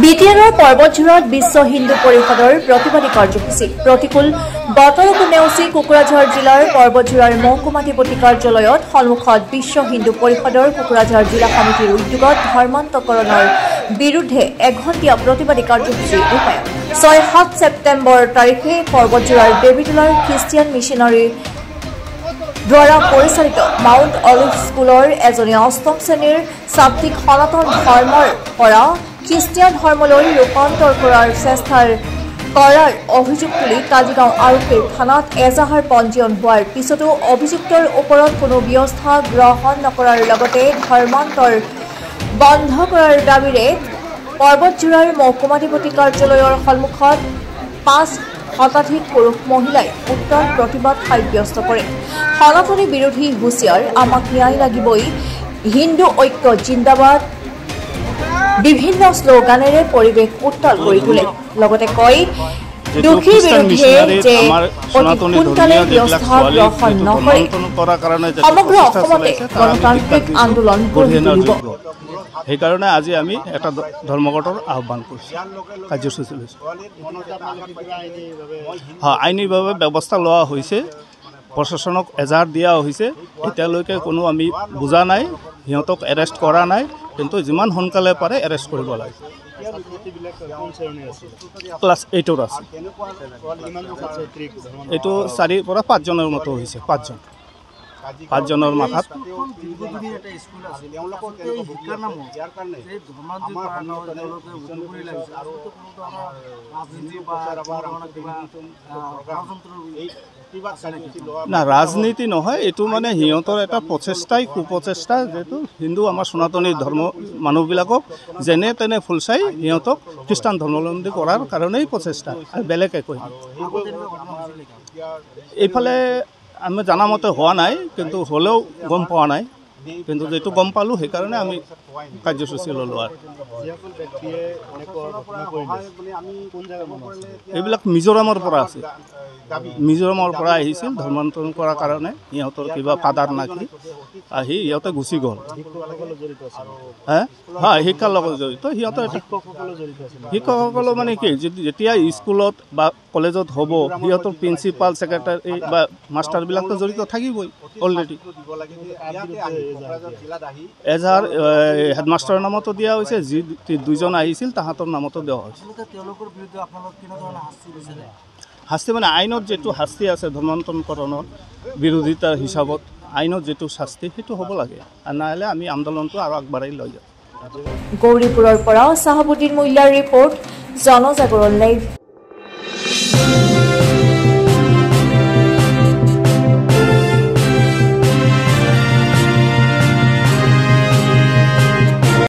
বিটিআৰৰ পৰ্বতঝোৰত বিশ্ব হিন্দু পৰিষদৰ প্ৰতিবাদী কাৰ্যসূচী প্ৰতিকূল বতৰক নেওচি কোকৰাঝাৰ জিলাৰ পৰ্বতঝোৰাৰ মহকুমাধিপতি কাৰ্যালয়ত সন্মুখত বিশ্ব হিন্দু পৰিষদৰ কোকৰাঝাৰ জিলা সমিতিৰ উদ্যোগত ধৰ্মান্তকৰণৰ বিৰুদ্ধে এঘণ্টীয়া প্ৰতিবাদী কাৰ্যসূচী ৰূপায়ণ ৬-৭ ছেপ্টেম্বৰ তাৰিখে পৰ্বতঝোৰাৰ দেৱীতোলাৰ খ্ৰীষ্টিয়ান মিছনাৰীৰ দ্বাৰা পৰিচালিত মাউণ্ট অলিভ স্কুলৰ এজনীয়া অষ্টম শ্ৰেণীৰ ছাত্ৰীক সনাতন ধৰ্মৰ পৰা খ্ৰীষ্টিয়ান ধৰ্মলৈ ৰূপান্তৰ কৰাৰ চেষ্টা কৰাৰ অভিযোগ তুলি কাজিগাঁও আৰক্ষীৰ থানাত এজাহাৰ পঞ্জীয়ন হোৱাৰ পিছতো অভিযুক্তৰ ওপৰত কোনো ব্যৱস্থা গ্ৰহণ নকৰাৰ লগতে ধৰ্মান্তৰ বন্ধ কৰাৰ দাবীৰে পৰ্বতঝোৰাৰ মহকুমাধিপতি কাৰ্যালয়ৰ সন্মুখত ৫ শতাধিক পুৰুষ মহিলাই উত্তৰ প্ৰতিবাদ সাব্যস্ত কৰে। সনাতনী বিৰোধী হুঁচিয়াৰ আমাক ন্যায় লাগিবই, হিন্দু ঐক্য জিন্দাবাদ বিভিন্ন শ্লোগানেৰে পৰিৱেশ উত্তাল কৰি তোলে। লগতে কয় দোষীৰ বিৰুদ্ধে যে সোনকালে ব্যৱস্থা গ্ৰহণ নকৰে সমগ্ৰ অসমতে গণতান্ত্ৰিক আন্দোলন গঢ়ি তুলিব। সেইকাৰণে আজি আমি এটা ধৰ্মঘটৰ আহ্বান কৰিছোঁ, কাৰ্যসূচী লৈছোঁ। হয়, আইনীভাৱে ব্যৱস্থা লোৱা হৈছে, প্ৰশাসনক এজাহাৰ দিয়া হৈছে। এতিয়ালৈকে কোনো আমি বুজা নাই, সিহঁতক এৰেষ্ট কৰা নাই, কিন্তু যিমান সোনকালে পাৰে এৰেষ্ট কৰিব লাগে। ক্লাছ 8ৰ আছে, এইটো 4 পৰা 5 জনৰ মতো হৈছে। 5 জনৰ মাথাত না ৰাজনীতি নহয়, এইটো মানে সিহঁতৰ এটা প্ৰচেষ্টাই কুপ্ৰচেষ্টা, যিহেতু হিন্দু আমাৰ সনাতনী ধৰ্ম মানুহবিলাকক যেনে তেনে ফুলচাই সিহঁতক খ্ৰীষ্টান ধৰ্মাৱলম্বী কৰাৰ কাৰণেই প্ৰচেষ্টা, আৰু বেলেগ একো নহয়। এইফালে আমি জানামতে হোৱা নাই, কিন্তু হ'লেও গম পোৱা নাই, কিন্তু যেটো গম পালোঁ সেইকাৰণে আমি কাৰ্যসূচী ল'লোঁ। আৰু এইবিলাক মিজোৰামৰ পৰা আছে, মিজোৰামৰ পৰা আহিছিল ধৰ্মান্তৰণ কৰাৰ কাৰণে। সিহঁতৰ কিবা ফাদাৰ নাকি আহি সিহঁতে গুচি গ'ল। হয়, শিক্ষাৰ লগত জড়িত। সিহঁতৰ শিক্ষকসকলৰ মানে কি, যেতিয়া স্কুলত বা কলেজত হ'ব সিহঁতৰ প্ৰিন্সিপাল ছেক্ৰেটাৰী বা মাষ্টাৰবিলাকতো জড়িত থাকিবই অলৰেডি। এজাহাৰ হেডমাষ্টাৰৰ নামতো দিয়া হৈছে, যি 2জন আহিছিল তাহাঁতৰ নামতো দিয়া হৈছে। শাস্তি মানে আইনত যিটো শাস্তি আছে ধৰ্মান্তৰণত বিৰোধিতাৰ হিচাপত আইনত যিটো শাস্তি সেইটো হ'ব লাগে, আৰু নহ'লে আমি আন্দোলনটো আৰু আগবাঢ়াই লৈ যাম। গৌৰীপুৰৰ পৰা চাহাবুদ্দিন মূল্যাৰ ৰিপৰ্ট, জনজাগৰণ লাইভ।